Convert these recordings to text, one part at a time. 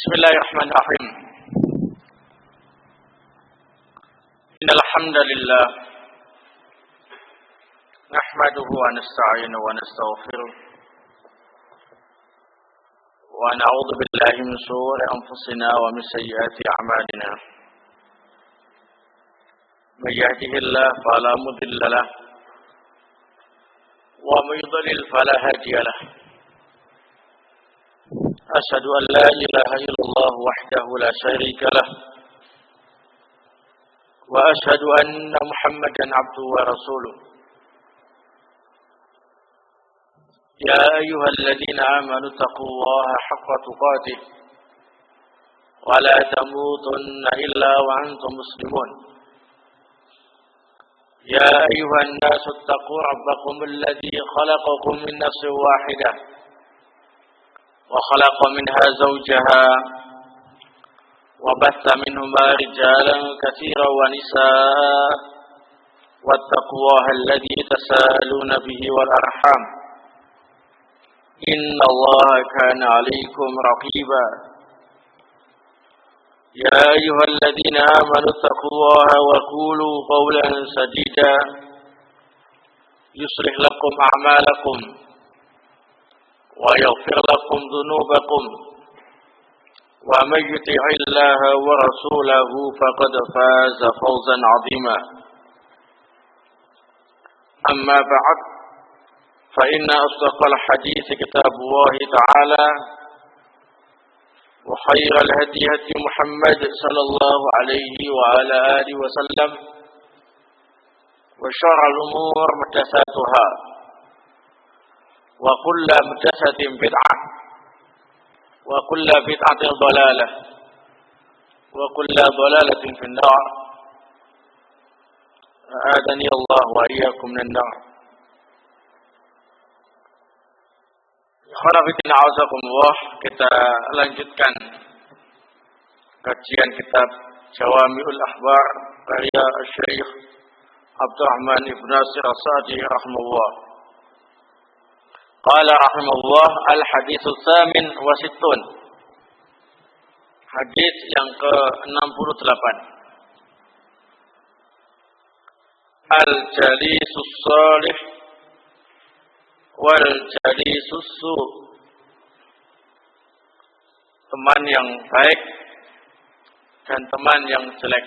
Bismillahirrahmanirrahim. Innal hamdalillah nahmaduhu wa nasta'inuhu wa nastaghfiruh wa na'udzu billahi min shururi anfusina wa min sayyiati a'malina. May yahdihillahu fala mudilla lahu wa may yudlil fala hadiya lahu. أشهد أن لا إله إلا الله وحده لا شريك له وأشهد أن محمدا عبده ورسوله يا أيها الذين آمنوا اتقوا الله حق تقاته ولا تموتن إلا وأنتم مسلمون يا أيها الناس اتقوا ربكم الذي خلقكم من نفس واحدة وخلق منها زوجها وبث منهما رجالا كثيرا ونساء واتقوا الله الذي تساءلون به والأرحام إن الله كان عليكم رقيبا يا أيها الذين آمنوا اتقوا الله وقولوا قولا سديدا يصلح لكم أعمالكم ويغفر لكم ذنوبكم ومن يطع الله ورسوله فقد فاز فوزا عظيما أما بعد فإن أصدق الحديث كتاب الله تعالى وخير الهدي هدي محمد صلى الله عليه وعلى آله وسلم وشر الأمور محدثاتها وكل محدثة بدعة وكل بدعة ضلالة وكل ضلالة في النار أعاذني الله وإياكم من النار. Khairuddin azakumullah, kita lanjutkan kajian kitab Jawami'ul Akhbar karya Syekh Abdurrahman Ibn Nasir As-Sa'di rahimahullah. Qala rahimahullah al-haditsus samin wa sittun. Hadis yang ke-68. Al-jalisus salih wal jalisus su. Teman yang baik dan teman yang jelek.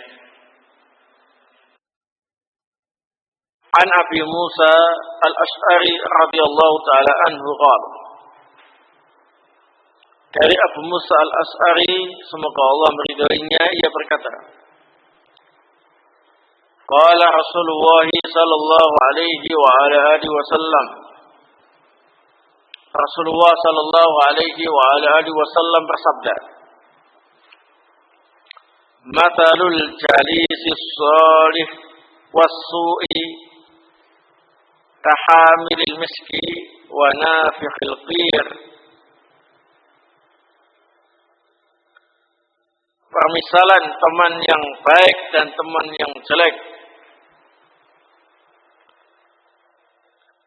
An Abi Musa al-Ash'ari radhiyallahu ta'ala anhu qala. Dari Abu Musa al-Ash'ari, semoga Allah meridhoinya, ia berkata, qala Rasulullah sallallahu alaihi wa ala alihi wasallam. Rasulullah sallallahu alaihi wa ala alihi wasallam bersabda, "Mathalul jalisis salih was-su'i kahamilil miski wa nafikhil qir." Permisalan teman yang baik dan teman yang jelek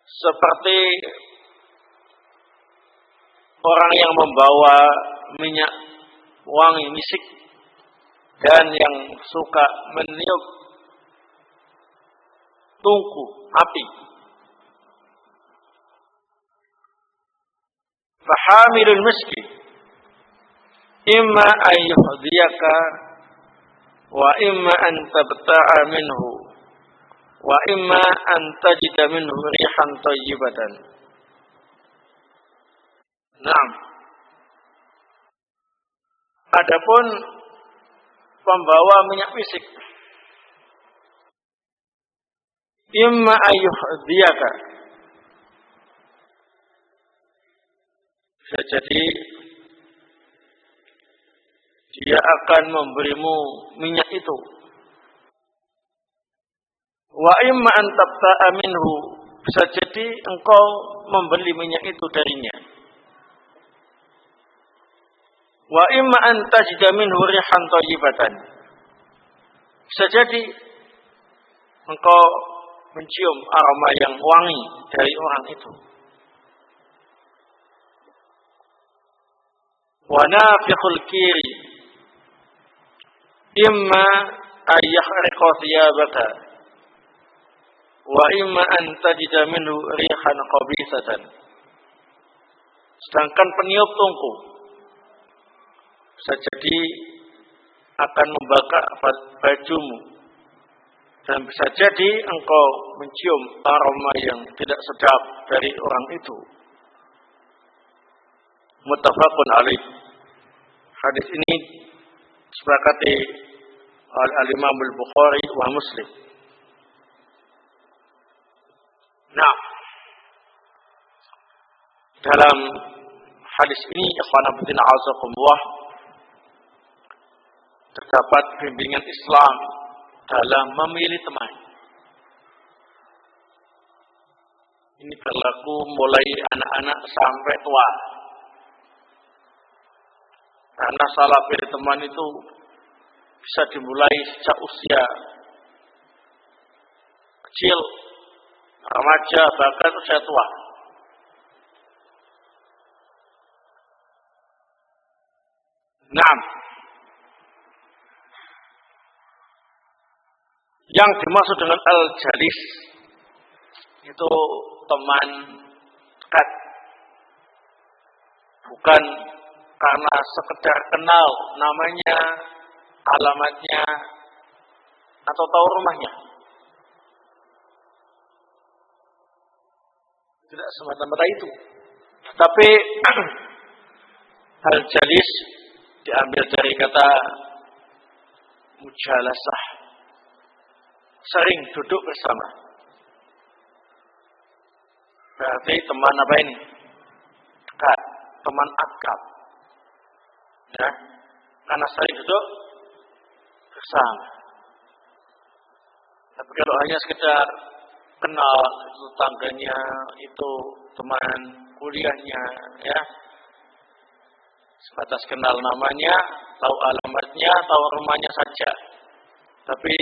seperti orang yang membawa minyak wangi misik dan yang suka meniup tungku api. Fahamilul miski imma an yuhdiyaka wa imma an tabta'a minhu wa imma an tajida minhu rihan thayyibatan. Naam. Adapun pembawa minyak misik, imma an yuhdiyaka, jadi dia akan memberimu minyak itu. Wa imma an tabta'a minhu, bisa jadi engkau membeli minyak itu darinya. Wa imma an tajida minhu rihan thayyibatan, bisa jadi engkau mencium aroma yang wangi dari orang itu. Wa nafikhul kiri imma an yahriqa thiyabaka wa imma an tajida minhu rihan khabithatan. Sedangkan peniup tungku bisa jadi akan membakar bajumu, dan bisa jadi engkau mencium aroma yang tidak sedap dari orang itu. Muttafaqun alaih. Hadis ini disepakati oleh Al-Imam Al-Bukhari wa Muslim. Nah, dalam hadis ini ikhwan fillah azakumullah terdapat bimbingan Islam dalam memilih teman. Ini berlaku mulai anak-anak sampai tua. Karena salah pilih teman itu bisa dimulai sejak usia kecil, remaja, bahkan usia tua. Nah, yang dimaksud dengan al-jalis itu teman dekat, bukan karena sekedar kenal namanya, alamatnya, atau tahu rumahnya. Tidak semata-mata itu. Tapi al-jalis diambil dari kata mujalasah, sering duduk bersama. Berarti teman apa ini? Dekat, teman akrab. Ya, karena sering duduk bersama. Tapi kalau hanya sekedar kenal, itu tetangganya, itu teman kuliahnya, ya, sebatas kenal namanya, tahu alamatnya, tahu rumahnya saja, tapi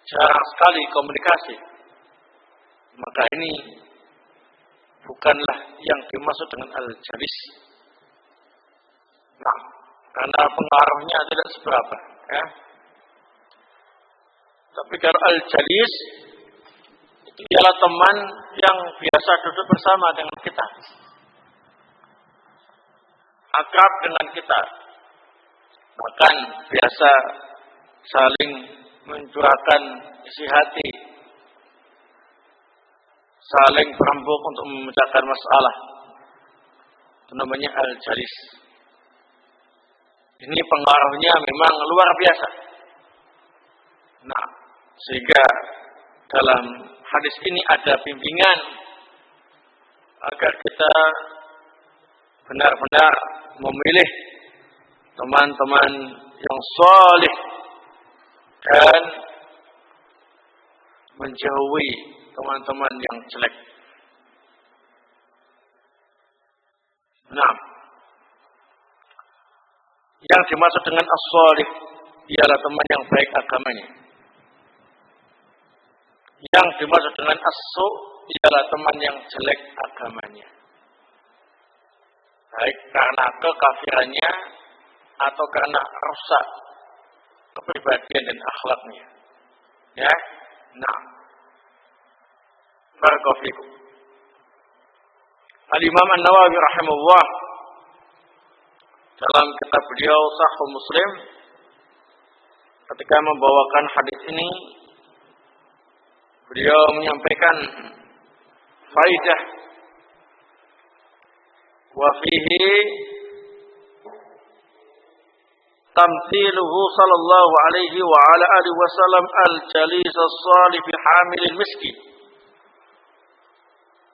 jarang sekali komunikasi, maka ini bukanlah yang dimaksud dengan al-jalis. Nah, karena pengaruhnya tidak seberapa, ya. Tapi kalau al-jalis itu ialah teman yang biasa duduk bersama dengan kita, akrab dengan kita, bahkan biasa saling mencurahkan isi hati, saling berembuk untuk memecahkan masalah. Itu namanya al-jalis. Ini pengaruhnya memang luar biasa. Nah, sehingga dalam hadis ini ada bimbingan agar kita benar-benar memilih teman-teman yang saleh dan menjauhi teman-teman yang jelek. Nah, yang dimaksud dengan as-salih ialah teman yang baik agamanya. Yang dimaksud dengan as-su ialah teman yang jelek agamanya, baik karena kekafirannya atau karena rusak kepribadian dan akhlaknya. Ya, nah, barakallahu fikum. Al-Imam An-Nawawi rahimahullah dalam kitab beliau Sahih Muslim ketika membawakan hadis ini, beliau menyampaikan faidah wa fihi tamthiluhu sallallahu alaihi wa ala alihi wasallam al-jalis as-salih bi hamilil miski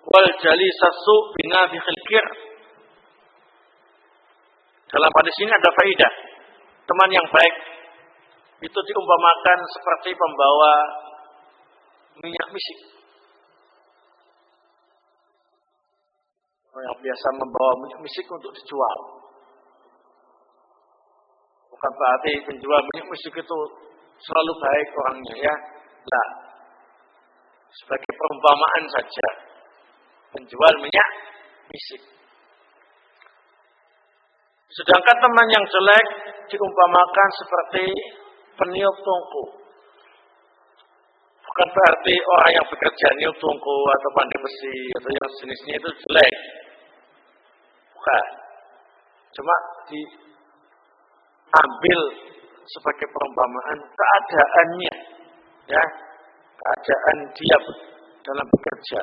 wal jalis as-su bi nafikhil kir. Dalam hadis ini ada faidah. Teman yang baik itu diumpamakan seperti pembawa minyak misik. Yang biasa membawa minyak misik untuk dijual. Bukan berarti penjual minyak misik itu selalu baik orangnya, ya. Nah, sebagai perumpamaan saja, penjual minyak misik. Sedangkan teman yang jelek diumpamakan seperti peniup tungku. Bukan berarti orang yang bekerja niup tungku atau pandai besi atau yang jenisnya itu jelek. Bukan. Cuma diambil sebagai perumpamaan keadaannya, ya, keadaan dia dalam bekerja.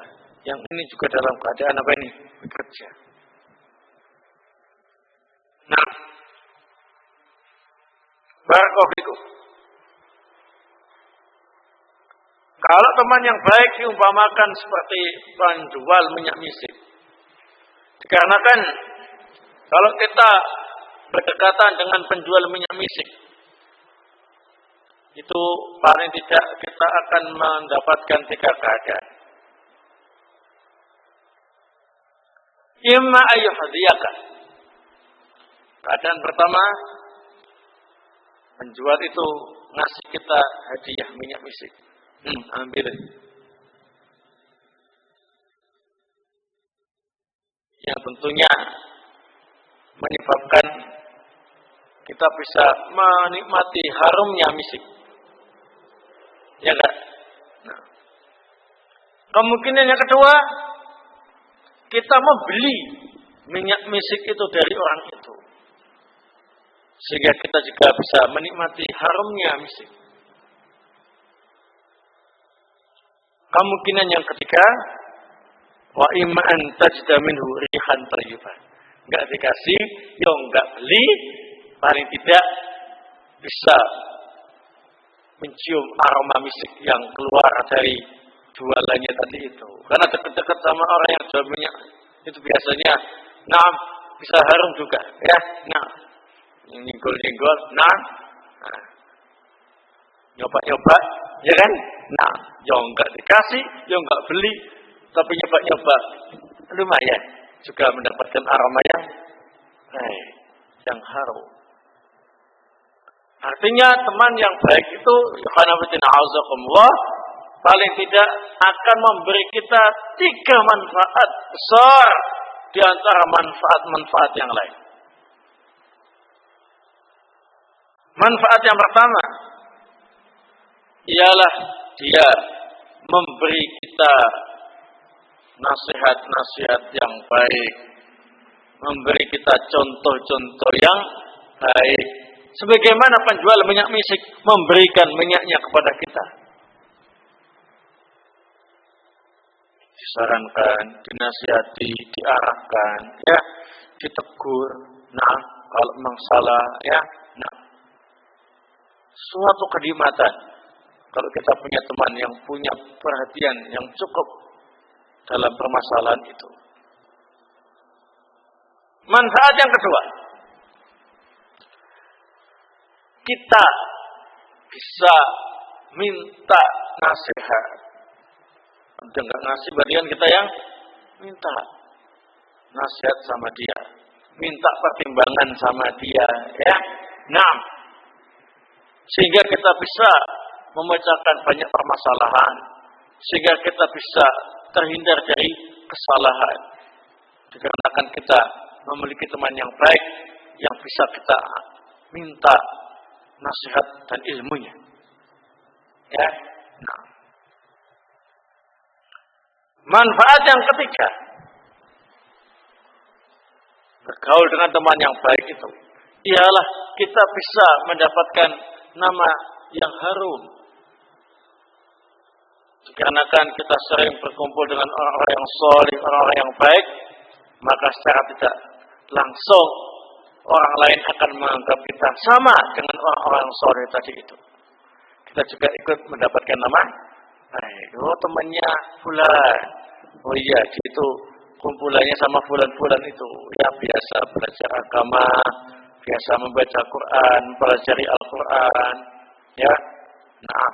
Yang ini juga dalam keadaan apa ini? Bekerja. Nah, barakallahu. Kalau teman yang baik diumpamakan seperti penjual minyak misik. Dikarenakan kalau kita berdekatan dengan penjual minyak misik, itu paling tidak kita akan mendapatkan 3 keadaan. Imma ayyuhdiyaka. Keadaan pertama, penjual itu ngasih kita hadiah minyak misik. Ambil. Yang tentunya menyebabkan kita bisa menikmati harumnya misik. Ya enggak? Nah. Kemungkinan yang kedua, kita membeli minyak misik itu dari orang itu. Sehingga kita juga bisa menikmati harumnya misik. Kemungkinan yang ketiga, wa imma an tajda minhu rihan thayyibah. Enggak dikasih, yo enggak beli, paling tidak bisa mencium aroma misik yang keluar dari jualannya tadi itu. Karena dekat-dekat sama orang yang jual minyak itu biasanya, nah bisa harum juga, ya. Nah, nyenggol-nyenggol, nah, nyoba-nyoba, ya kan? Nah, yang enggak dikasih, yang enggak beli, tapi nyoba-nyoba, lumayan juga mendapatkan aroma yang harum. Artinya teman yang baik itu, paling tidak akan memberi kita 3 manfaat besar di antara manfaat-manfaat yang lain. Manfaat yang pertama ialah dia memberi kita nasihat-nasihat yang baik, memberi kita contoh-contoh yang baik. Sebagaimana penjual minyak misik memberikan minyaknya kepada kita. Disarankan, dinasihati, diarahkan, ya, ditegur. Nah, kalau memang salah, ya, nah. Suatu kenikmatan kalau kita punya teman yang punya perhatian yang cukup dalam permasalahan itu. Manfaat yang kedua, kita bisa minta nasihat. Untuk enggak ngasih bagian kita yang minta nasihat sama dia, minta pertimbangan sama dia, ya. Nah, sehingga kita bisa memecahkan banyak permasalahan, sehingga kita bisa terhindar dari kesalahan. Dikarenakan kita memiliki teman yang baik yang bisa kita minta nasihat dan ilmunya. Ya. Nah. Manfaat yang ketiga, bergaul dengan teman yang baik itu ialah kita bisa mendapatkan nama yang harum. Dikarenakan kita sering berkumpul dengan orang-orang yang saleh, orang-orang yang baik, maka secara tidak langsung orang lain akan menganggap kita sama dengan orang-orang yang saleh tadi itu. Kita juga ikut mendapatkan nama baik. Oh, temannya fulan. Oh iya, itu kumpulannya sama fulan-fulan itu. Ya, biasa belajar agama, biasa membaca Quran, pelajari Al-Quran, ya. Nah,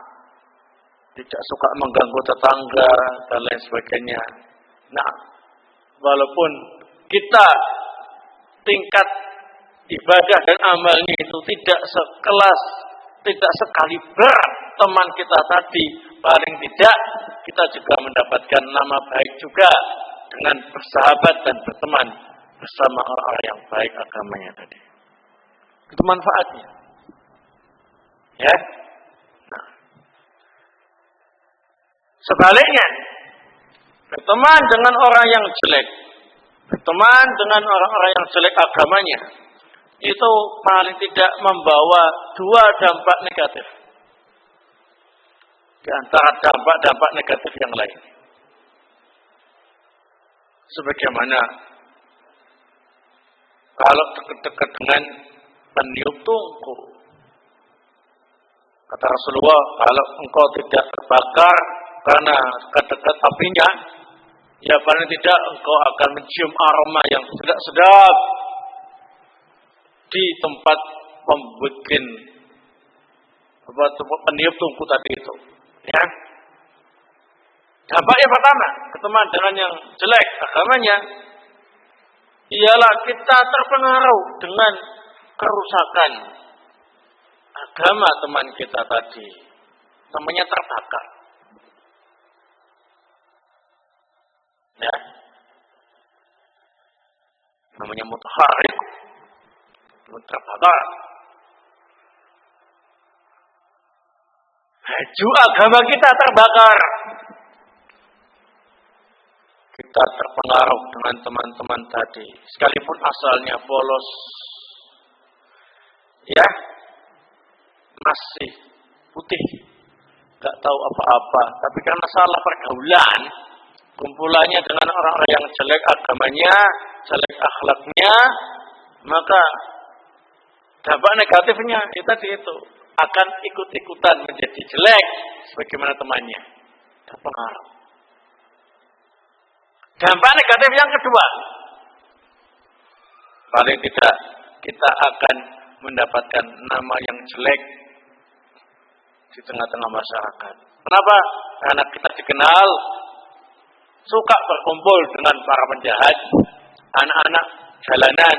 tidak suka mengganggu tetangga dan lain sebagainya. Nah, walaupun kita tingkat ibadah dan amalnya itu tidak sekelas, tidak sekaliber teman kita tadi, paling tidak kita juga mendapatkan nama baik juga dengan bersahabat dan berteman bersama orang-orang yang baik agamanya tadi. Itu manfaatnya. Ya. Nah. Sebaliknya, berteman dengan orang yang jelek, berteman dengan orang-orang yang jelek agamanya, itu paling tidak membawa dua dampak negatif. Di antara dampak-dampak negatif yang lain. Sebagaimana kalau dekat-dekat dengan peniup tungku. Kata Rasulullah, kalau engkau tidak terbakar karena dekat-dekat apinya, ya paling tidak engkau akan mencium aroma yang sedap di tempat pembuat peniup tungku tadi itu. Ya. Dampak yang pertama, berteman dengan yang jelek agamanya, ialah kita terpengaruh dengan kerusakan agama teman kita tadi. Namanya terbakar. Ya. Namanya mutaharrik. Terbakar. Baju agama kita terbakar. Kita terpengaruh dengan teman-teman tadi, sekalipun asalnya polos, ya, masih putih, nggak tahu apa-apa, tapi karena salah pergaulan, kumpulannya dengan orang-orang yang jelek agamanya, jelek akhlaknya, maka dampak negatifnya itu akan ikut-ikutan menjadi jelek, sebagaimana temannya, terpengaruh. Dampak negatif yang kedua, paling tidak kita akan mendapatkan nama yang jelek di tengah-tengah masyarakat. Kenapa? Karena kita dikenal suka berkumpul dengan para penjahat, anak-anak jalanan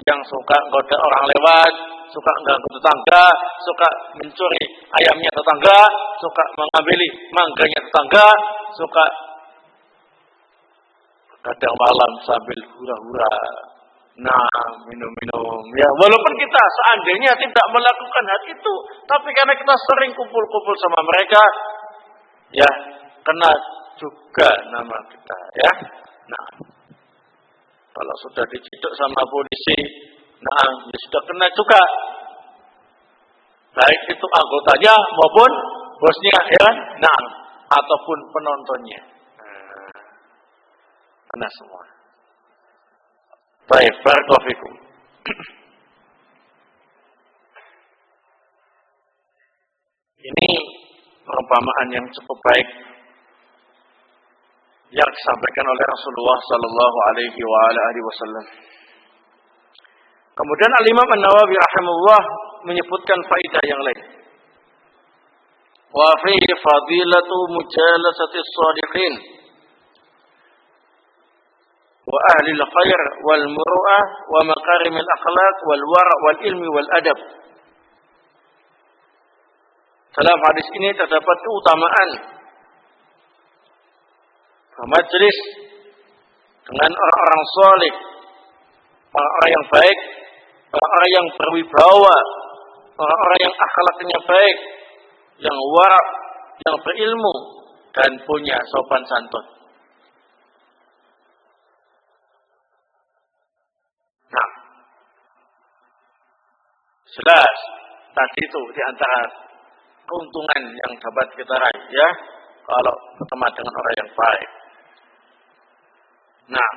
yang suka goda orang lewat, suka mengganggu tetangga, suka mencuri ayamnya tetangga, suka mengambil mangganya tetangga, suka kadang malam sambil hura-hura, minum-minum. Ya, walaupun kita seandainya tidak melakukan hal itu, tapi karena kita sering kumpul-kumpul sama mereka, ya, kena juga nama kita, ya. Nah, kalau sudah diciduk sama polisi, nah, ya sudah kena juga. Baik itu anggotanya maupun bosnya, ya. Nah, ataupun penontonnya. Kena semua. Baik, barakallahu fikum. Ini perumpamaan yang cukup baik yang disampaikan oleh Rasulullah sallallahu alaihi wasallam. Kemudian Al-Imam An-Nawawi rahimahullah menyebutkan faedah yang lain. Wa fihi fadilatu mujalasati shalihin wa ahli al-khair wal muru'ah wa makarimil akhlaq wal wara' wal ilmi wal adab. Dalam hadis ini terdapat keutamaan bermajlis dengan orang-orang saleh, orang-orang yang baik, orang-orang yang berwibawa, orang-orang yang akhlaknya baik, yang wara', yang berilmu dan punya sopan santun. Nah, jelas tadi itu di antara keuntungan yang dapat kita raih, ya, kalau berteman dengan orang yang baik. Nah,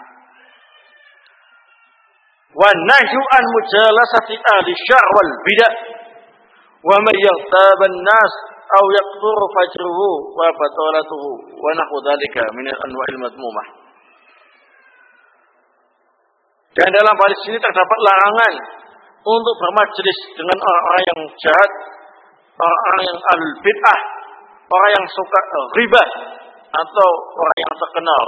wa nahyu an mujalasati ahli syarr wal bidah wa man yaghtab an-nas aw yaqduru fajruhu wa batalatuhu wa nahwu dzalika min al-anwa'il madmumah. Dan dalam hadis ini terdapat larangan untuk bermajlis dengan orang-orang yang jahat, orang-orang yang ahlul bid'ah, orang yang suka ghibah, atau orang yang terkenal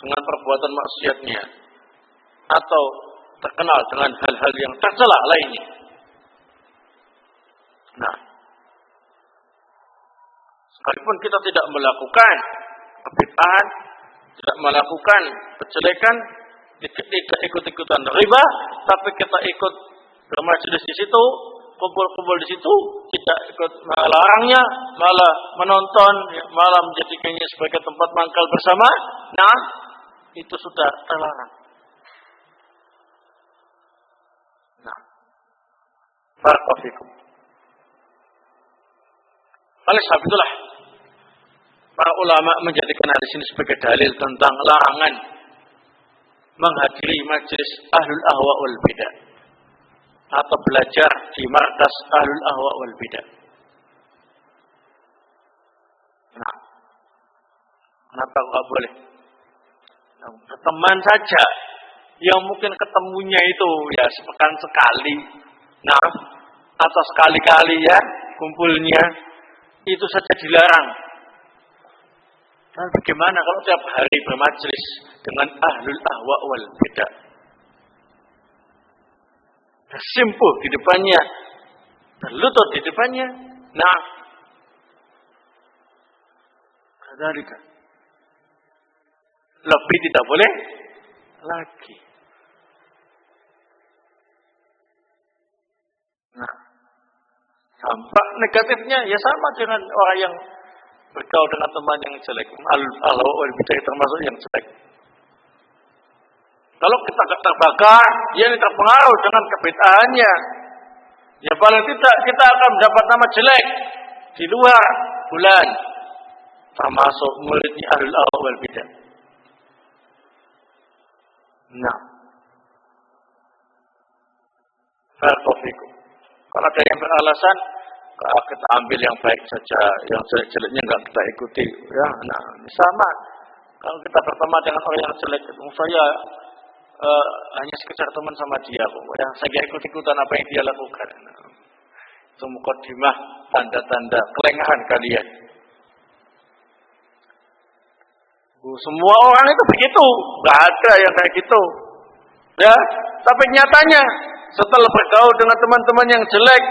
dengan perbuatan maksiatnya, atau terkenal dengan hal-hal yang tercela lainnya. Nah, sekalipun kita tidak melakukan kebid'ahan, tidak melakukan kejelekan, tidak ikut-ikutan riba, tapi kita ikut bermajelis di situ, kumpul-kumpul di situ, tidak ikut melarangnya, malah menonton, malah menjadikannya sebagai tempat mangkal bersama, nah itu sudah terlarang. Nah, barakallahu fikum. Oleh sebab itulah para ulama menjadikan hadis ini sebagai dalil tentang larangan menghadiri majelis ahlul ahwa wal bidah atau belajar di markas ahlul ahwa wal bidah. Nah, kenapa enggak boleh? Nah, berteman saja yang mungkin ketemunya itu ya sepekan sekali, nah atau sekali-kali ya kumpulnya, itu saja dilarang. Dan bagaimana kalau tiap hari bermajelis dengan ahlul ahwa wal bidah? Bersimpuh di depannya, berlutut di depannya. Nah, kadzalika. Lebih tidak boleh lagi. Nah, dampak negatifnya ya sama dengan orang yang bergaul dengan teman yang jelek. Ahlul wal bidah termasuk yang jelek. Kalau kita terbakar, ya ini terpengaruh dengan kebid'ahannya. Ya paling tidak kita akan mendapat nama jelek di luar bulan, termasuk muridnya ahlul ahwa wal bidah. Nah, barakallahu fikum. Kalau ada yang beralasan, kita ambil yang baik saja, yang jelek-jeleknya enggak kita ikuti. Ya, nah, sama. Kalau kita berteman dengan orang yang jelek, saya hanya sekedar teman sama dia kok. Ya, saya enggak ikut-ikutan apa yang dia lakukan. Nah, itu mukadimah, tanda-tanda kelengahan kalian. Semua orang itu begitu, enggak ada yang kayak gitu. Ya, tapi nyatanya setelah bergaul dengan teman-teman yang jelek,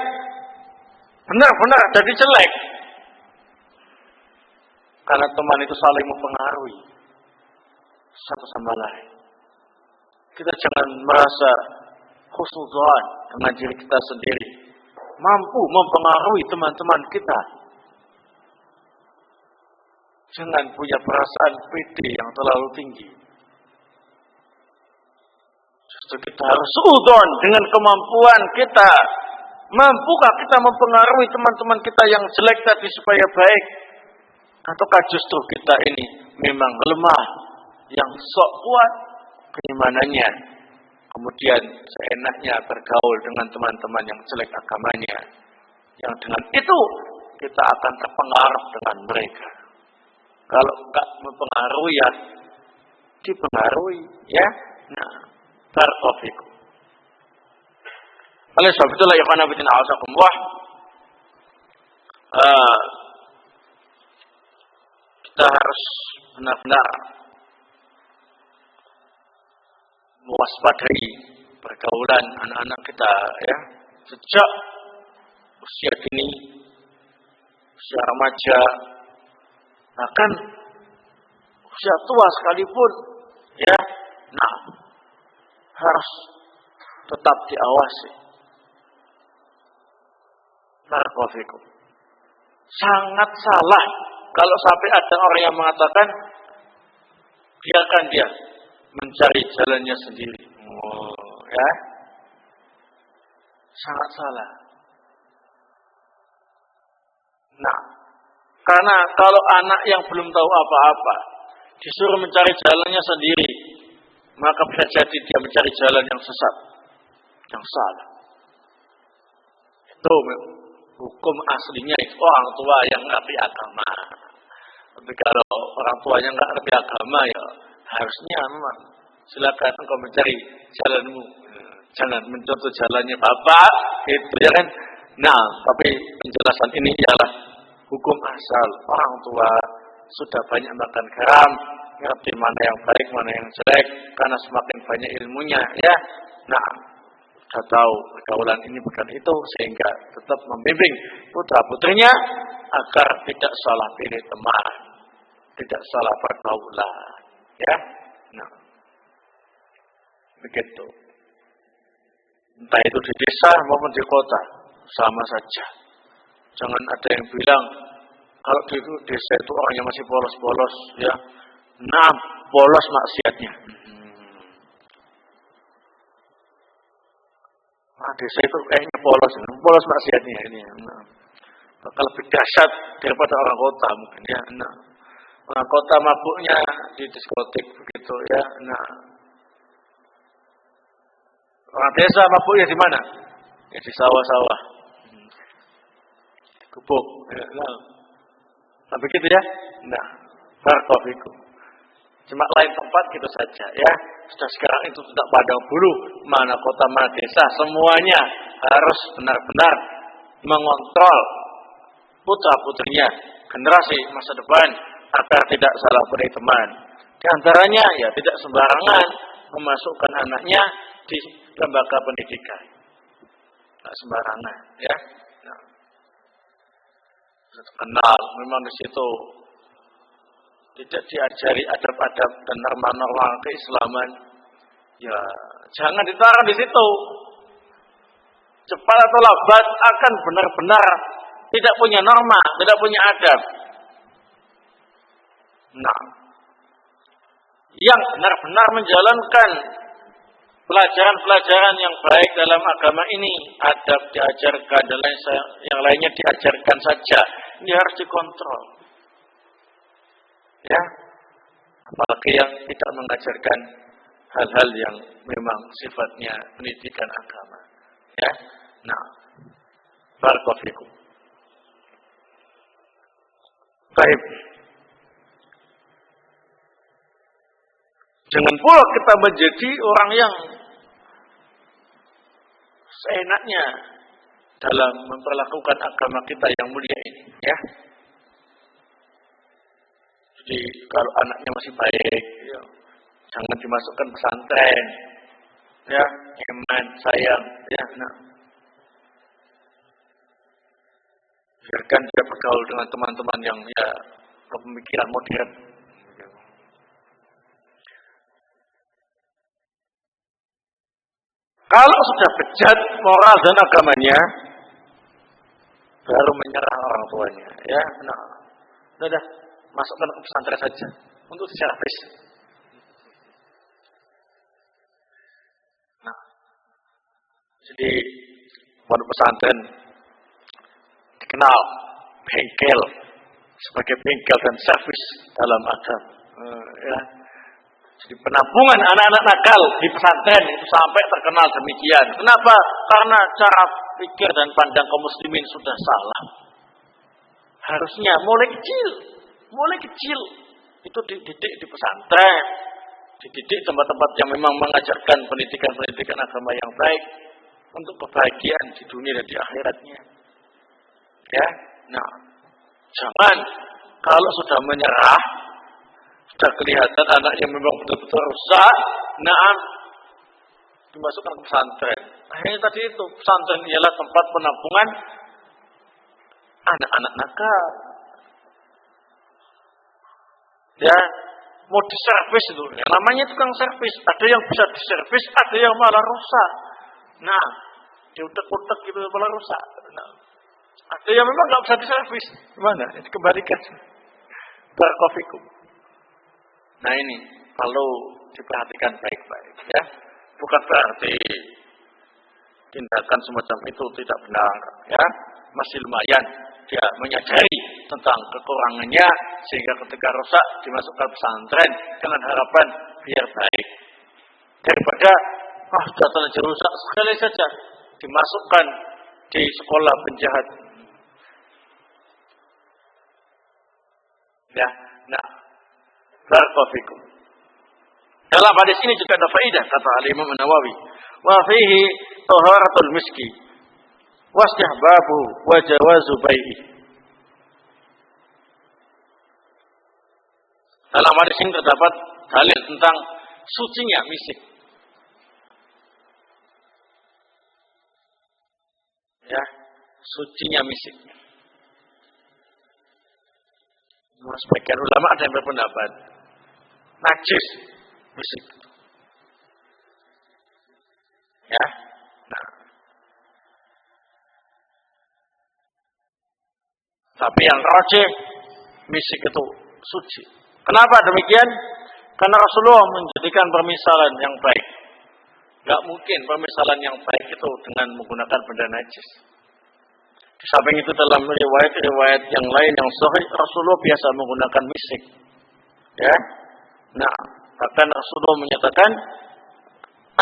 benar-benar jadi jelek. Karena teman itu saling mempengaruhi satu sama lain. Kita jangan merasa khusnudzon dengan diri kita sendiri, mampu mempengaruhi teman-teman kita. Jangan punya perasaan pede yang terlalu tinggi. Justru kita harus suudzon dengan kemampuan kita. Mampukah kita mempengaruhi teman-teman kita yang jelek tadi supaya baik? Ataukah justru kita ini memang lemah, yang sok kuat keimanannya, kemudian seenaknya bergaul dengan teman-teman yang jelek agamanya, yang dengan itu kita akan terpengaruh dengan mereka. Kalau enggak mempengaruhi ya dipengaruhi, ya. Nah, barakallahu fikum. Oleh sebab itulah ikhwan fillah a'azakumullah, kita harus benar-benar mewaspadai pergaulan anak-anak kita, ya, sejak usia dini, usia remaja, bahkan usia tua sekalipun, ya. Nah, harus tetap diawasi. Barakallahu fikum. Sangat salah kalau sampai ada orang yang mengatakan biarkan dia mencari jalannya sendiri. Oh, ya. Sangat salah. Nah, karena kalau anak yang belum tahu apa-apa disuruh mencari jalannya sendiri, maka bisa jadi dia mencari jalan yang sesat, yang salah. Itu hukum aslinya itu orang tua yang ngerti agama. Tapi kalau orang tuanya nggak ngerti agama, ya harusnya memang silakan engkau mencari jalanmu. Jangan mencontoh jalannya bapak, gitu ya kan. Nah, tapi penjelasan ini ialah hukum asal. Orang tua sudah banyak makan garam, ngerti mana yang baik, mana yang jelek, karena semakin banyak ilmunya, ya. Nah, sudah tahu pergaulan ini bukan itu, sehingga tetap membimbing putra-putrinya agar tidak salah pilih teman, tidak salah pergaulan, ya. Nah, begitu. Entah itu di desa maupun di kota, sama saja. Jangan ada yang bilang kalau di desa itu orangnya masih polos-polos, ya. Nah, polos maksiatnya. Nah, desa itu kayaknya polos maksiatnya ini. Nah, bakal lebih dahsyat daripada orang kota mungkin, ya. Nah, orang kota mabuknya di diskotik begitu, ya. Nah, orang desa mabuknya di mana? Ya di sawah-sawah, gubuk. Ya, nah, begitu ya. Nah, barakallahu. Cuma lain tempat gitu saja, ya. Sudah sekarang itu tidak pandang bulu mana kota mana desa, semuanya harus benar-benar mengontrol putra-putrinya, generasi masa depan agar tidak salah pilih teman. Di antaranya ya tidak sembarangan memasukkan anaknya di lembaga pendidikan. Tidak sembarangan, ya. Nah, kenal memang di situ tidak diajari adab-adab dan norma-norma keislaman, ya jangan ditaruh di situ. Cepat atau lambat akan benar-benar tidak punya norma, tidak punya adab. Nah, yang benar-benar menjalankan pelajaran-pelajaran yang baik dalam agama ini, adab diajarkan dan yang lainnya diajarkan saja, ini harus dikontrol. Ya, apalagi yang tidak mengajarkan hal-hal yang memang sifatnya pendidikan agama. Ya, nah, barakallahu fikum. Baik. Jangan pula kita menjadi orang yang seenaknya dalam memperlakukan agama kita yang mulia ini, ya. Jadi kalau anaknya masih baik, ya, jangan dimasukkan pesantren, ya, iman, sayang, ya, nah. Biarkan dia bergaul dengan teman-teman yang ya berpemikiran modern. Kalau sudah bejat moral dan agamanya, baru menyerah orang tuanya, ya, nah, sudah masukkan ke pesantren saja untuk diservis. Nah, jadi pondok pesantren dikenal bengkel sebagai bengkel dan servis dalam agama. Ya. Jadi penampungan anak-anak nakal di pesantren itu sampai terkenal demikian. Kenapa? Karena cara pikir dan pandang kaum muslimin sudah salah. Harusnya mulai kecil itu dididik di pesantren, dididik tempat-tempat yang memang mengajarkan pendidikan agama yang baik untuk kebahagiaan di dunia dan di akhiratnya. Ya, nah, jangan kalau sudah menyerah, sudah kelihatan anaknya memang betul-betul rusak, nah, dimasukkan ke pesantren. Akhirnya tadi itu pesantren ialah tempat penampungan anak-anak nakal. Ya, mau diservis itu, yang namanya tukang servis. Ada yang bisa diservis, ada yang malah rusak. Nah, diutek-utek gitu malah rusak. Nah, ada yang memang nggak bisa diservis, gimana? Dikembalikan. Barakallahu fikum. Nah ini perlu diperhatikan baik-baik, ya. Bukan berarti tindakan semacam itu tidak benar, ya. Masih lumayan dia menyadari tentang kekurangannya sehingga ketika rusak dimasukkan pesantren dengan harapan biar baik. Daripada sudah terlanjur rusak sekali saja dimasukkan di sekolah penjahat. Ya, nah, barakallahu fikum. Dalam hadis ini juga ada faedah kata Al-Imam An-Nawawi, wa fihi taharatul miski wastihbabu wa jawazu bai'i. Dalam hadis ini terdapat dalil tentang sucinya misik. Ya, sucinya misik. Sebagian ulama ada yang berpendapat najis misik. Ya, nah, Tapi yang rajih, misik itu suci. Kenapa demikian? Karena Rasulullah menjadikan permisalan yang baik. Gak mungkin permisalan yang baik itu dengan menggunakan benda najis. Di samping itu dalam riwayat-riwayat yang lain yang sahih, Rasulullah biasa menggunakan misik. Ya. Nah, bahkan Rasulullah menyatakan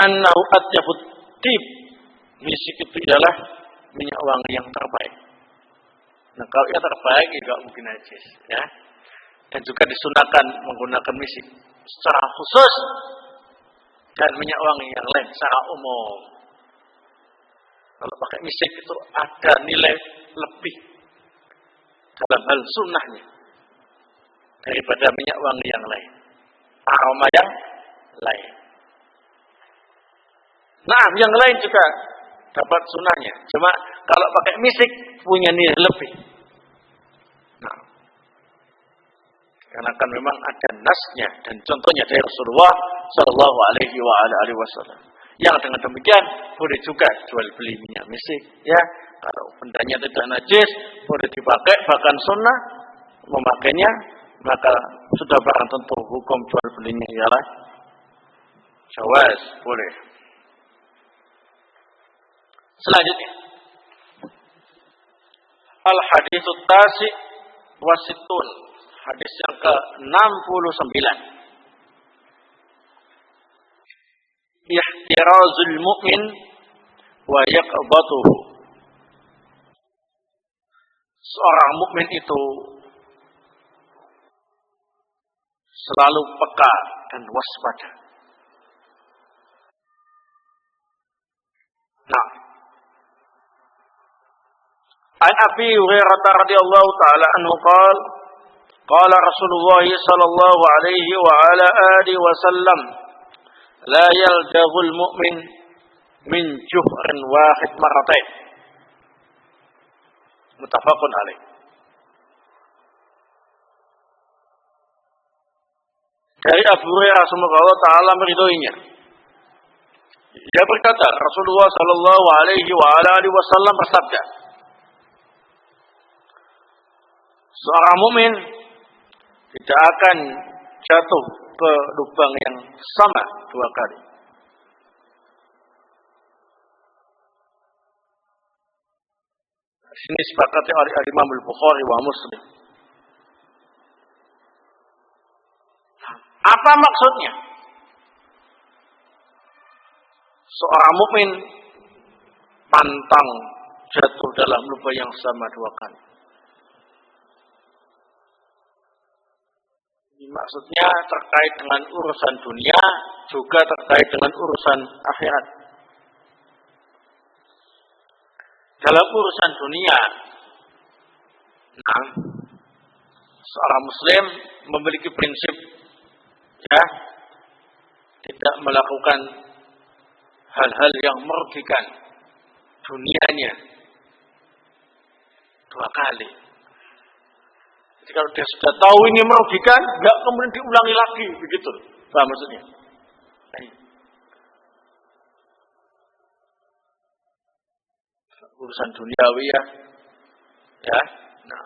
annahu atyabut tib. Misik itu adalah minyak wangi yang terbaik. Nah, kalau yang terbaik juga mungkin najis, ya. Dan juga disunahkan menggunakan misik secara khusus dan minyak wangi yang lain secara umum. Kalau pakai misik itu ada nilai lebih dalam hal sunnahnya daripada minyak wangi yang lain, aroma yang lain. Nah, yang lain juga dapat sunnahnya. Cuma kalau pakai misik punya nilai lebih. Nah, karena kan memang ada nasnya dan contohnya dari Rasulullah Shallallahu Alaihi Wasallam. Yang dengan demikian boleh juga jual beli minyak misik. Ya, kalau bendanya tidak najis boleh dipakai, bahkan sunnah memakainya, maka sudah barang tentu hukum jual belinya ialah jawaz, boleh. Selanjutnya, al-hadits tasi wasitun, hadis yang ke-69. Ihtirazul mu'min wa yaqbatuhu. Seorang mukmin itu selalu peka dan waspada. Nah, An Abi Hurairah radhiyallahu taala anhu qala Rasulullah sallallahu alaihi wa ala alihi wasallam la yaldaghul mu'min min juhrin wahid marratain. Muttafaqun alaih. Dari Abu Hurairah semoga Allah taala meridhoinya. Dia berkata, Rasulullah sallallahu alaihi wa ala alihi wasallam bersabda, seorang mukmin tidak akan jatuh ke lubang yang sama dua kali. Sini sepakati oleh Imam Al-Bukhari wa Muslim. Apa maksudnya? Seorang mukmin pantang jatuh dalam lubang yang sama dua kali. Maksudnya terkait dengan urusan dunia, juga terkait dengan urusan akhirat. Dalam urusan dunia, nah, seorang muslim memiliki prinsip, ya, tidak melakukan hal-hal yang merugikan dunianya dua kali. Jadi kalau dia sudah tahu ini merugikan, nggak kemudian diulangi lagi, begitu. Paham maksudnya? Urusan duniawi ya. Nah,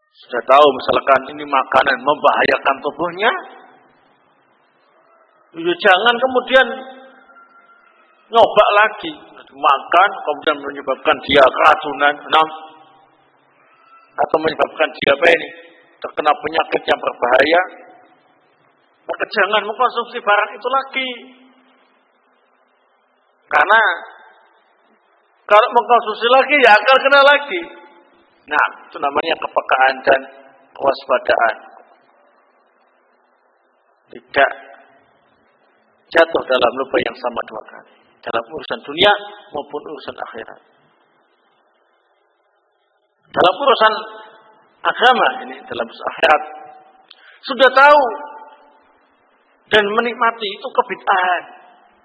sudah tahu misalkan ini makanan membahayakan tubuhnya, ya jangan kemudian nyoba lagi. Makan kemudian menyebabkan dia keracunan, atau menyebabkan dia terkena penyakit yang berbahaya, maka jangan mengkonsumsi barang itu lagi. Karena kalau mengkonsumsi lagi ya akan kena lagi. Nah, itu namanya kepekaan dan kewaspadaan. Tidak jatuh dalam lubang yang sama dua kali, dalam urusan dunia maupun urusan akhirat. Dalam urusan agama ini, dalam urusan akhirat, sudah tahu dan menikmati itu kebid'ahan.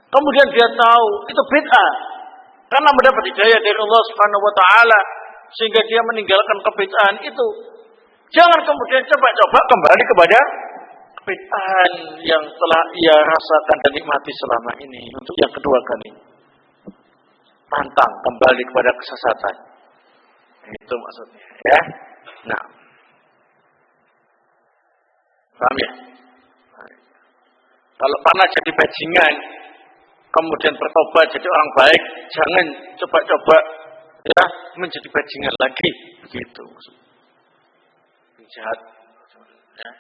Kemudian dia tahu itu bid'ah karena mendapat hidayah dari Allah Subhanahu wa taala sehingga dia meninggalkan kebid'ahan itu. Jangan kemudian coba-coba kembali kepada kebid'ahan yang telah ia rasakan dan nikmati selama ini untuk yang kedua kali. pantang kembali kepada kesesatan. Itu maksudnya, ya. Nah, paham ya? Kalau pernah jadi bajingan, kemudian bertobat jadi orang baik, jangan coba-coba ya menjadi bajingan lagi, begitu. Jahat. Ya.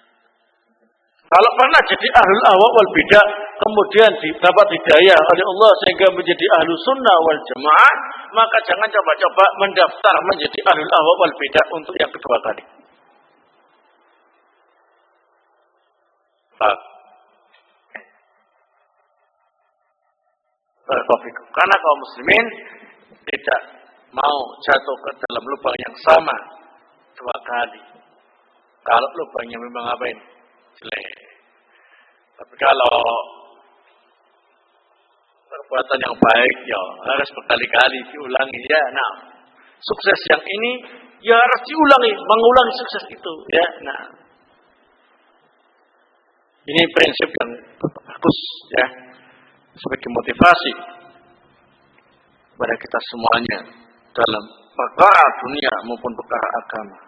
Kalau pernah jadi ahlul ahwa wal bidah, kemudian dapat hidayah oleh Allah sehingga menjadi ahlus sunnah wal jamaah, maka jangan coba-coba mendaftar menjadi ahlul ahwa wal bidah untuk yang kedua kali. Karena kaum muslimin tidak mau jatuh ke dalam lubang yang sama dua kali. Kalau lubangnya memang ngapain? Jelek. Tapi kalau perbuatan yang baik, ya harus berkali-kali diulangi. Ya, nah, sukses yang ini ya harus diulangi, mengulangi sukses itu. Ya, nah, ini prinsip yang bagus, ya, sebagai motivasi kepada kita semuanya dalam perkara dunia maupun perkara agama.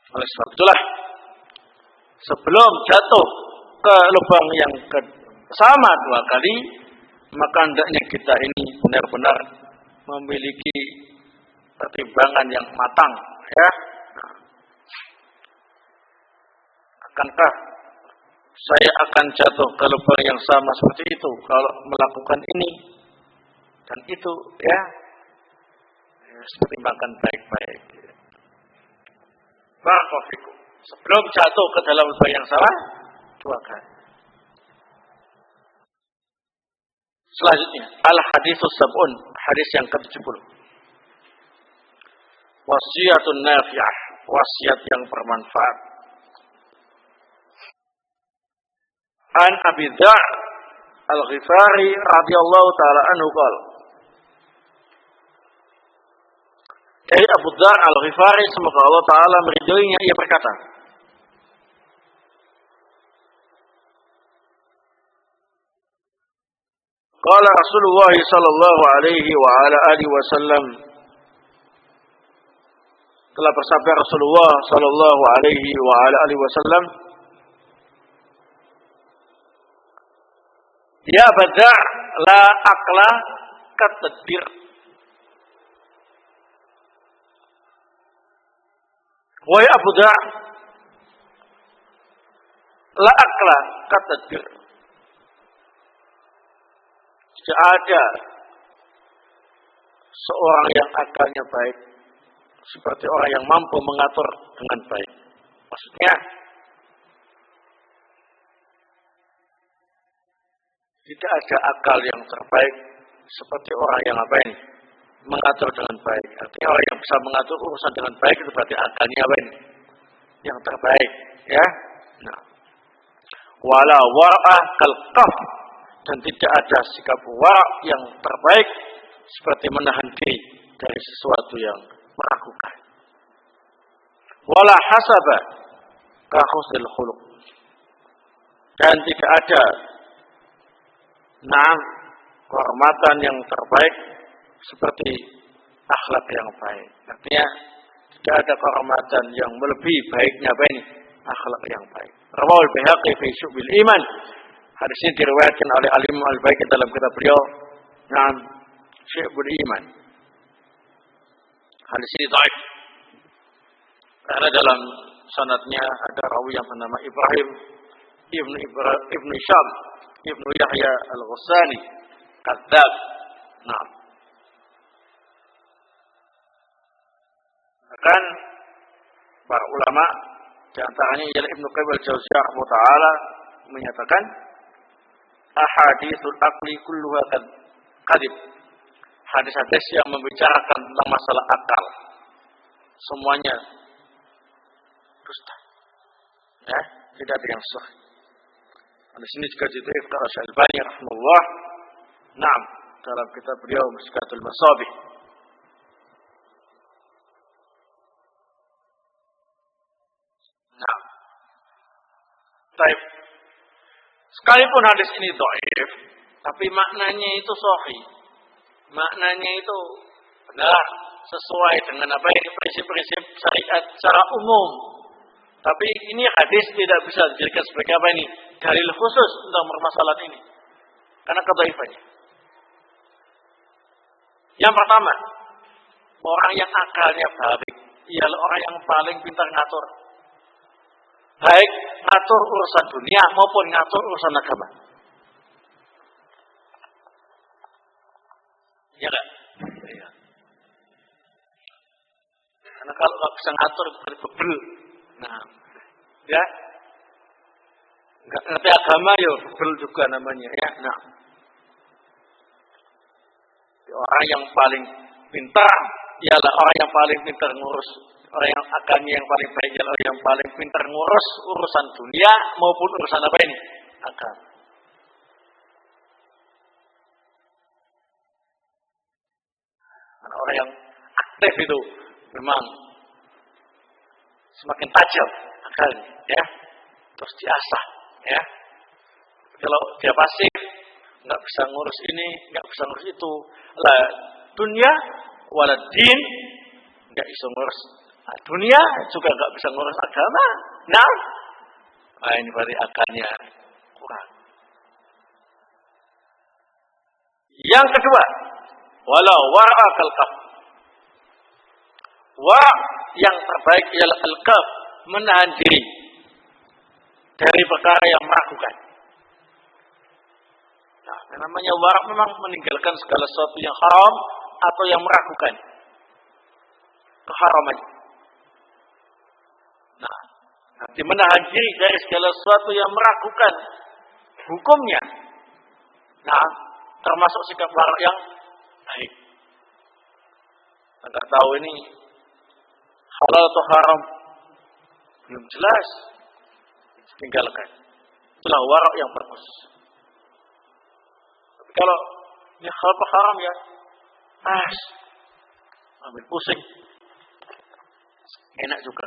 Oleh sebab itulah, sebelum jatuh ke lubang yang sama dua kali, maka hendaknya kita ini benar-benar memiliki pertimbangan yang matang, ya. Akankah saya akan jatuh ke lubang yang sama seperti itu kalau melakukan ini dan itu, ya, pertimbangkan baik-baik. Barakallahu sebelum jatuh ke dalam lubang yang sama dua kali. Selanjutnya, al-haditsus sab'un, hadis yang ke-70. Wasiatun nafi'ah, wasiat yang bermanfaat. An Abi Dzar Al-Ghifari radhiyallahu taala anhu qala, dari Abu Dzar Al-Ghifari, semoga Allah taala meridhoinya, ia berkata, qala Rasulullah sallallahu alaihi wa ala alihi wasallam, telah bersabda Rasulullah sallallahu alaihi wa ala alihi wasallam, ya Abu Dzar, la aqla katadbir. Wahai Abu Dzar, la aqla katadbir. Tidak ada seorang yang akalnya baik seperti orang yang mampu mengatur dengan baik. Maksudnya, tidak ada akal yang terbaik seperti orang yang ngapain? Mengatur dengan baik. Artinya orang yang bisa mengatur urusan dengan baik itu berarti akalnya apa ini? Yang terbaik, ya. Nah, wala wara'ah kalqaf, dan tidak ada sikap wara' yang terbaik seperti menahan diri dari sesuatu yang meragukan. Wala hasaba ka husnil khuluq, dan tidak ada kehormatan yang terbaik seperti akhlak yang baik. Artinya tidak ada kehormatan yang melebihi baiknya apa ini? Akhlak yang baik. Rawahul Baihaqi fi Syu'bil Iman. Hadis ini diriwayatkan oleh Al-Imam Al-Baihaqi dalam kitab beliau Syu'bil Iman. Hadis ini dhaif karena dalam sanadnya ada rawi yang bernama Ibrahim Ibnu Syam Ibnu Yahya Al-Ghassani kadzab. Nah, bahkan para ulama di antaranya ialah Ibnu Qayyim Al-Jauziyah rahimahullah menyatakan ahaditsul aqli kulluha kadzib. Hadis-hadis yang membicarakan tentang masalah akal semuanya dusta. Ya, tidak ada yang sahih. Di sini juga didhaifkan oleh Al-Albani rahimahullah. Naam, dalam kitab beliau Mishkatul Masabih. Naam. Baik. Sekalipun hadis ini dhaif, Tapi maknanya itu sahih. Maknanya itu benar sesuai dengan apa ini prinsip-prinsip syariat secara umum. Tapi ini hadis tidak bisa dijadikan sebagai apa ini? Dalil khusus tentang permasalahan ini. Karena kedhaifannya. Yang pertama, orang yang akalnya balik ialah orang yang paling pintar ngatur. Baik ngatur urusan dunia maupun ngatur urusan agama. Ya kan? Ya. Karena kalau nggak bisa ngatur berbel. Nah, ya. Nggak ngerti agama ya berbel juga namanya ya. Nah, orang yang paling pintar ialah orang yang paling pintar ngurus, orang yang akalnya yang paling baik ialah orang yang paling pintar ngurus urusan dunia maupun urusan apa ini? Agama. Orang yang aktif itu memang semakin tajam akalnya, ya, terus diasah, ya. Kalau dia pasif, nggak bisa ngurus ini, nggak bisa ngurus itu, lah dunia, waladin, nggak bisa ngurus dunia, juga nggak bisa ngurus agama. Nah, ini berarti akalnya kurang. Yang kedua, walau wara kalkaf. Wara yang terbaik ialah al-kaf, menahan diri dari perkara yang meragukan. Nah, namanya wara memang meninggalkan segala sesuatu yang haram atau yang meragukan keharamannya. Nah, nanti menahan diri dari segala sesuatu yang meragukan hukumnya. Nah, termasuk sikap wara yang baik. Tidak tahu ini halal atau haram, belum jelas, tinggalkan. Itulah wara yang bagus. Tapi kalau ini halal atau haram ya, ambil pusing, enak juga.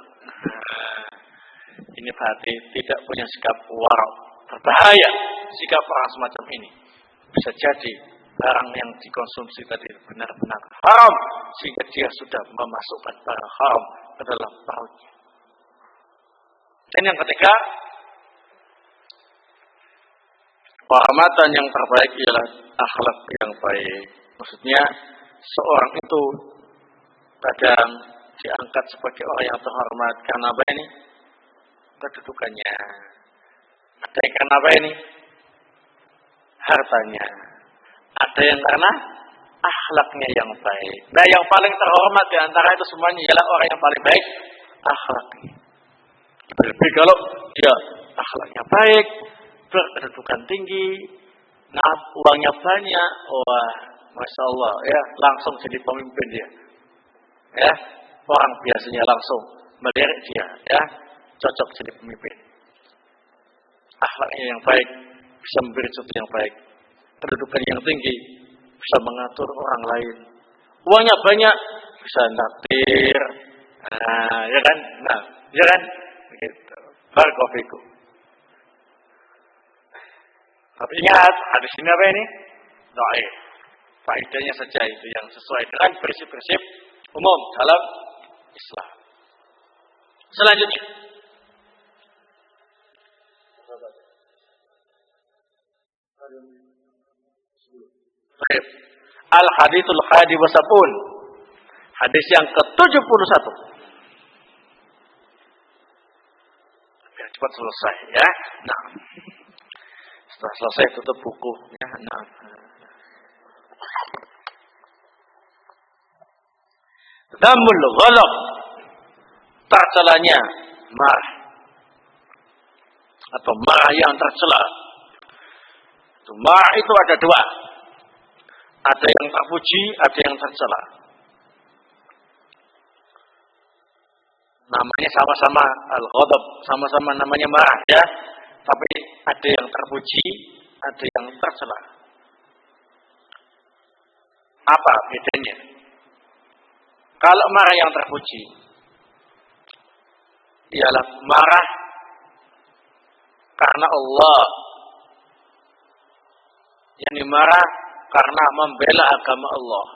Ini berarti tidak punya sikap wara, berbahaya sikap orang semacam ini. Bisa jadi barang yang dikonsumsi tadi benar-benar haram sehingga dia sudah memasukkan barang haram ke dalam perutnya. Dan yang ketiga, kehormatan yang terbaik ialah akhlak yang baik. Maksudnya seorang itu kadang diangkat sebagai orang yang terhormat karena apa ini? Kedudukannya. Ada yang karena apa ini? Hartanya. Ada yang karena akhlaknya yang baik. Nah, yang paling terhormat di antara itu semuanya ialah orang yang paling baik akhlaknya. Lebih kalau dia akhlaknya baik, berkedudukan tinggi, nah uangnya banyak, wah, masya Allah, ya langsung jadi pemimpin dia. Ya, orang biasanya langsung melirik dia, ya cocok jadi pemimpin. Akhlaknya yang baik, bisa memberi sesuatu yang baik. Kedudukan yang tinggi, bisa mengatur orang lain. Uangnya banyak, bisa naktir, ya kan? Nah, ya kan? Begitu. Barakallahu. Tapi ingat, hadis ini apa ini? Dhaif. Faedahnya saja itu yang sesuai dengan prinsip-prinsip umum dalam Islam. Selanjutnya. Al-hadithul hadi wasabun. Hadis yang ke-71. Biar cepat selesai ya. Nah. Setelah selesai tutup buku ya. Nah. Damul ghalab. Tercelanya marah. Atau marah yang tercela. Marah itu ada dua. Ada yang terpuji, ada yang tercela. Namanya sama-sama al-ghadab, sama-sama namanya marah ya. Tapi ada yang terpuji, ada yang tercela. Apa bedanya? Kalau marah yang terpuji, ialah marah karena Allah yakni marah karena membela agama Allah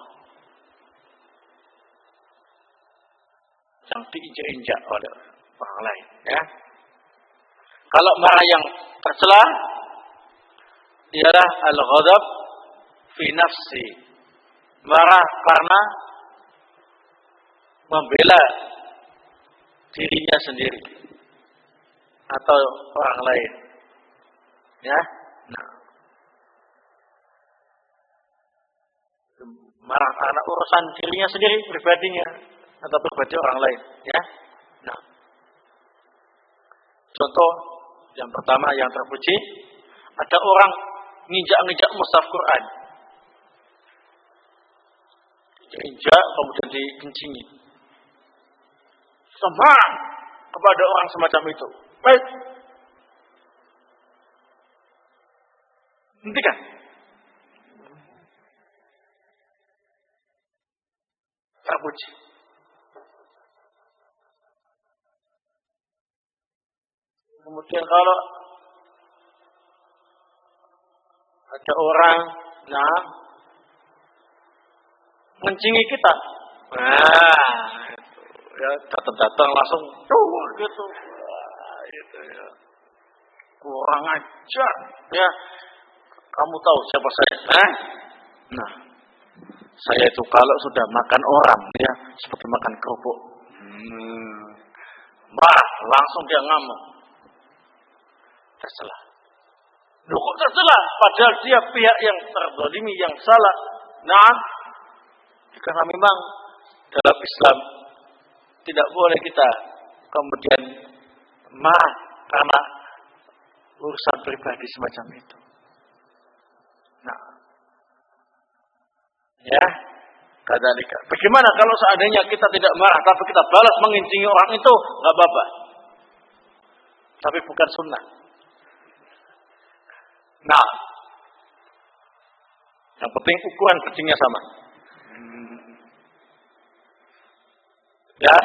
yang diinjak-injak oleh orang lain, ya. Kalau marah yang tercela ialah al-ghadab fi nafsi, marah karena membela dirinya sendiri atau orang lain, ya. Nah, marah karena urusan dirinya sendiri, pribadinya atau pribadi orang lain, ya. Nah, contoh yang pertama yang terpuji, ada orang nginjak-nginjak mushaf Quran, injak kemudian dikencingi, sama kepada orang semacam itu. Baik, hentikan. Terpuji. Kemudian kalau ada orang, nah, mencingi kita, nah, itu, ya datang langsung, gitu, wah, gitu ya, kurang ajar, ya, kamu tahu siapa saya, nah, saya itu kalau sudah makan orang, ya, seperti makan kerupuk, marah, langsung dia ngamuk, tercela. Loh kok tercela? Padahal dia pihak yang terzalimi, yang salah. Nah, karena memang dalam Islam tidak boleh kita kemudian marah karena urusan pribadi semacam itu. Nah, ya, kadzalika. Bagaimana kalau seandainya kita tidak marah tapi kita balas mengincingi orang itu? Enggak apa-apa. Tapi bukan sunnah. Nah, yang penting ukuran kencingnya sama. Ya,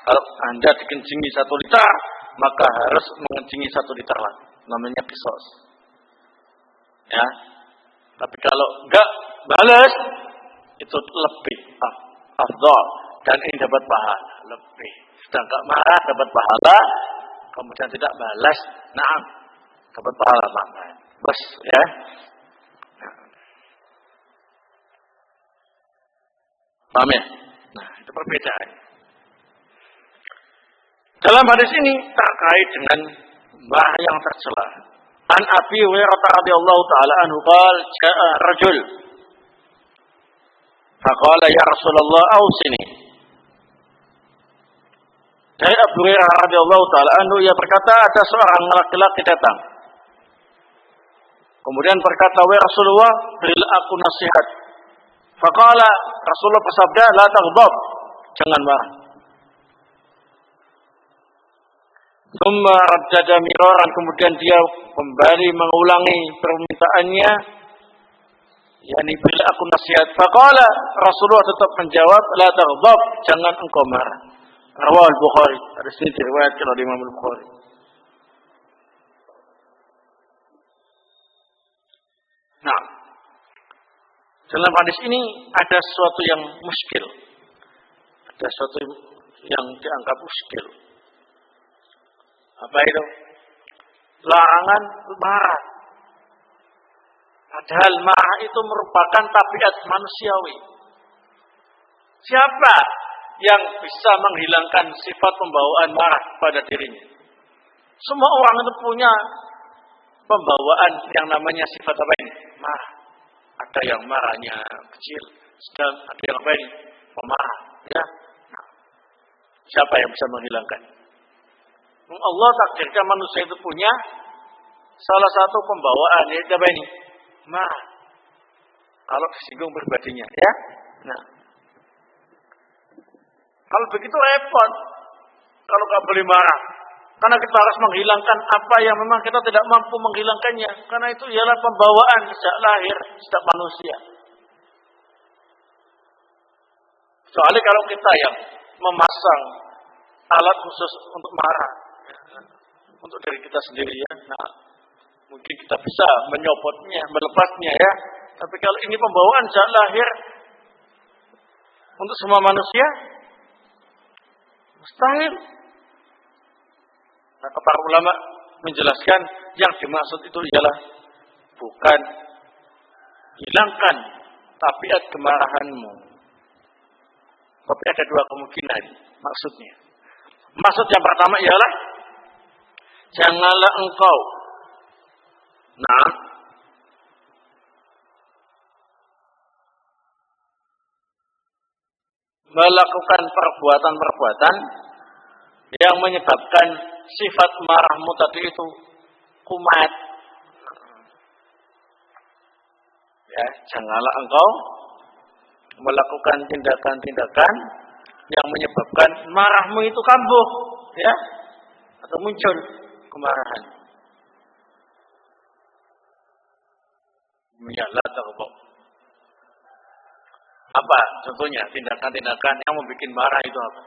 kalau Anda dikencingi 1 liter, maka harus mengencingi 1 liter lagi. Namanya qisas. Ya, tapi kalau enggak balas, itu lebih afdal dan ini dapat pahala lebih. Sudah enggak marah dapat pahala, kemudian tidak balas, nah dapat pahala tambahan. Bos, ya. Paham ya? Nah, itu perbedaan. Dalam hadis ini terkait dengan marah yang tercela. An Abi Hurairah radhiyallahu taala anhu qala jaa rajul faqala ya Rasulullah ausini. Dari Abu Hurairah radhiyallahu taala anhu ia berkata ada seorang laki-laki datang. Kemudian berkata, "Wahai Rasulullah, berilah aku nasihat." Faqala, Rasulullah bersabda, "La taghdab." Jangan marah. Tsumma raddada miraran, kemudian dia kembali mengulangi permintaannya, yakni berilah aku nasihat. Faqala, Rasulullah tetap menjawab, "La taghdab." Jangan engkau marah. Rawahul Bukhari. Hadis ini diriwayatkan oleh Imam Bukhari. Nah, dalam hadis ini ada sesuatu yang muskil. Ada sesuatu yang dianggap muskil. Apa itu? Larangan marah. Padahal marah itu merupakan tabiat manusiawi. Siapa yang bisa menghilangkan sifat pembawaan marah pada dirinya? Semua orang itu punya pembawaan yang namanya sifat apa ini? Marah. Ada yang marahnya kecil, sedang ada yang apa ini? Pemarah. Ya. Nah, siapa yang bisa menghilangkan? Allah takdirkan manusia itu punya salah satu pembawaan, yaitu apa ini? Marah. Kalau disinggung pribadinya, ya. Nah, kalau begitu repot. Kalau nggak boleh marah. Karena kita harus menghilangkan apa yang memang kita tidak mampu menghilangkannya. Karena itu ialah pembawaan sejak lahir setiap manusia. Soalnya kalau kita yang memasang alat khusus untuk marah, untuk diri kita sendiri, ya. Nah, mungkin kita bisa menyopotnya, melepasnya ya. Tapi kalau ini pembawaan sejak lahir untuk semua manusia, mustahil. Maka para ulama menjelaskan yang dimaksud itu ialah bukan hilangkan tabiat kemarahanmu. Tapi ada dua kemungkinan maksudnya. Maksud yang pertama ialah janganlah engkau melakukan perbuatan-perbuatan yang menyebabkan sifat marahmu tadi itu kumat. Ya, janganlah engkau melakukan tindakan-tindakan yang menyebabkan marahmu itu kambuh, ya, atau muncul kemarahan. Ya, la taghdab. Apa contohnya tindakan-tindakan yang membuat marah itu apa?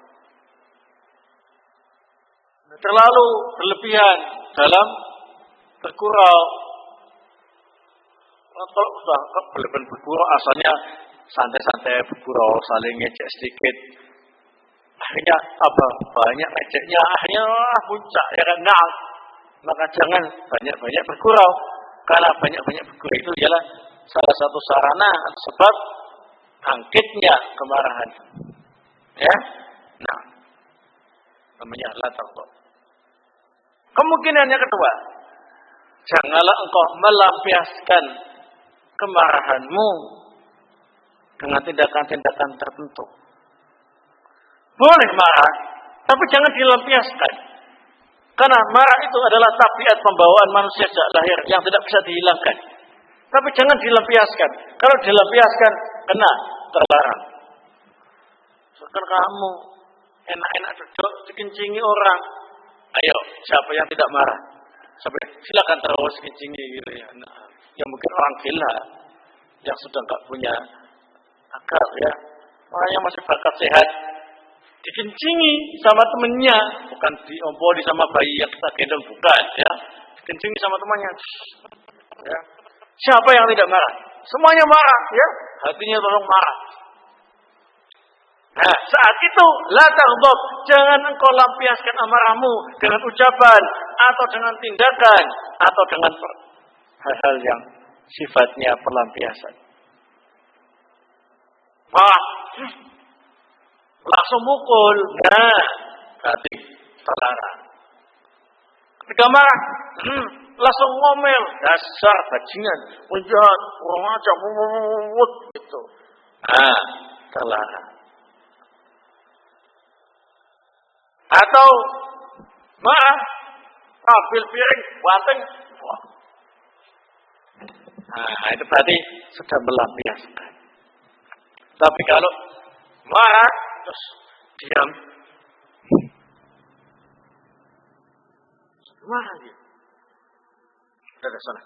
Terlalu berlebihan dalam bergurau. Kalau sudah berlebihan bergurau, asalnya santai-santai bergurau, saling ngejek sedikit. Akhirnya apa? Banyak ngejeknya, akhirnya puncak ya kan? Nah, maka jangan banyak-banyak bergurau. Karena banyak-banyak bergurau itu ialah salah satu sarana atau sebab bangkitnya kemarahan. Ya, nah, namanya la taghdab. Kemungkinan yang kedua, janganlah engkau melampiaskan kemarahanmu dengan tindakan-tindakan tertentu. Boleh marah, tapi jangan dilampiaskan. Karena marah itu adalah tabiat pembawaan manusia sejak lahir yang tidak bisa dihilangkan. Tapi jangan dilampiaskan. Kalau dilampiaskan, kena, terlarang. Sekarang kamu enak-enak duduk dikencingi orang. Ayo, siapa yang tidak marah? Silakan terus kencingi gitu ya. Nah, yang mungkin orang gila yang sudah enggak punya akal ya. Orang yang masih bakat sehat dikencingi sama temennya, bukan diompoli sama bayi yang kita gendong, bukan ya. Dikencingi sama temannya. Ya. Siapa yang tidak marah? Semuanya marah ya. Hatinya tolong marah. Nah, saat itu la taghdab, jangan engkau lampiaskan amarahmu dengan ucapan atau dengan tindakan atau dengan hal-hal yang sifatnya pelampiasan. Marah, langsung mukul. Nah, berarti terlarang. Ketika marah, langsung ngomel, dasar bajingan, penjahat, kurang ajar, gitu. Nah, terlarang. Atau marah, ambil piring, banteng. Nah, itu berarti sudah melampiaskan. Tapi kalau marah, terus diam. Marah dia. Sudah sana.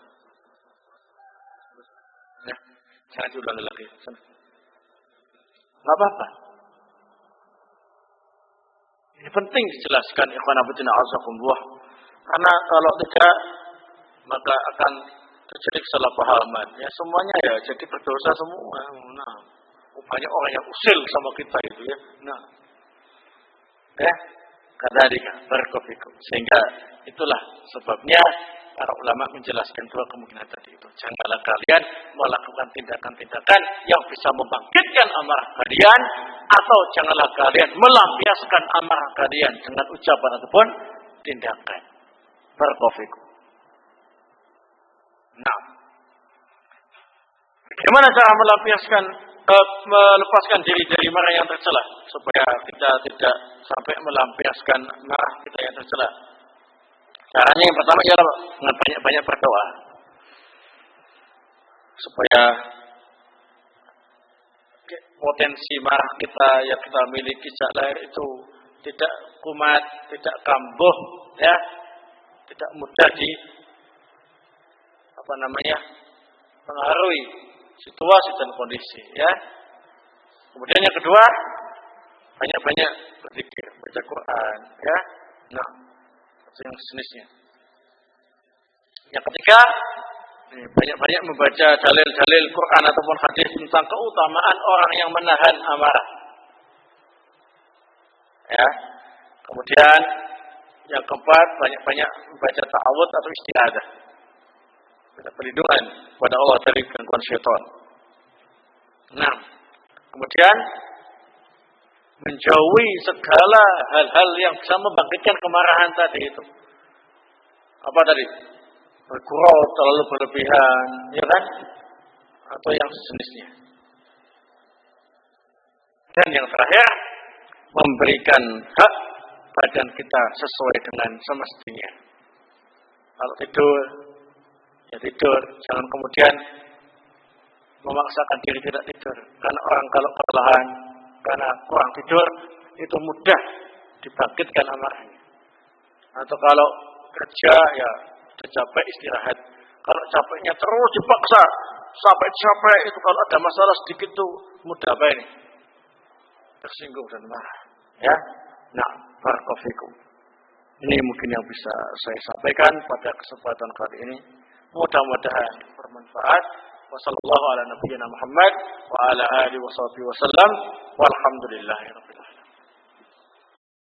Ya, jangan diulangi lagi. Sana. Nggak apa-apa. Ini penting dijelaskan ikhwan fillah azakumullah. Karena kalau tidak maka akan terjadi kesalahpahaman. Ya semuanya ya jadi berdosa semua. Nah, banyak orang yang usil sama kita itu ya. Nah, ya kadzalika barakallahu. Sehingga itulah sebabnya para ulama menjelaskan dua kemungkinan tadi itu. Janganlah kalian melakukan tindakan-tindakan yang bisa membangkitkan amarah kalian, atau janganlah kalian melampiaskan amarah kalian dengan ucapan ataupun tindakan. Barakallahu. Nah, bagaimana cara melepaskan diri dari marah yang tercela supaya kita tidak sampai melampiaskan marah kita yang tercela? Caranya yang pertama ialah dengan banyak-banyak berdoa supaya potensi marah kita yang kita miliki sejak lahir itu tidak kumat, tidak kambuh, ya, tidak mudah pengaruhi situasi dan kondisi, ya. Kemudian yang kedua, banyak-banyak berzikir, baca Quran, ya. Nah, yang sejenisnya. Yang ketiga, banyak-banyak membaca dalil-dalil Quran ataupun hadis tentang keutamaan orang yang menahan amarah. Ya. Kemudian yang keempat, banyak-banyak membaca ta'awudz atau isti'adzah. Minta perlindungan kepada Allah dari gangguan syaitan. Nah, kemudian menjauhi segala hal-hal yang bisa membangkitkan kemarahan tadi itu. Apa tadi? Bergurau terlalu berlebihan, ya kan? Atau yang sejenisnya. Dan yang terakhir, memberikan hak badan kita sesuai dengan semestinya. Kalau tidur, ya tidur. Jangan kemudian memaksakan diri tidak tidur. Karena orang kalau kelelahan, karena kurang tidur, itu mudah dibangkitkan amarahnya. Atau kalau kerja, ya sudah capek istirahat. Kalau capeknya terus dipaksa, sampai capek itu kalau ada masalah sedikit tuh mudah apa ini? Tersinggung dan marah. Ya, nah, barakallahu fikum. Ini mungkin yang bisa saya sampaikan pada kesempatan kali ini. Mudah-mudahan bermanfaat. Wassallallahu ala nabiyyina Muhammad wa ala alihi wasallam. Walhamdulillahirabbil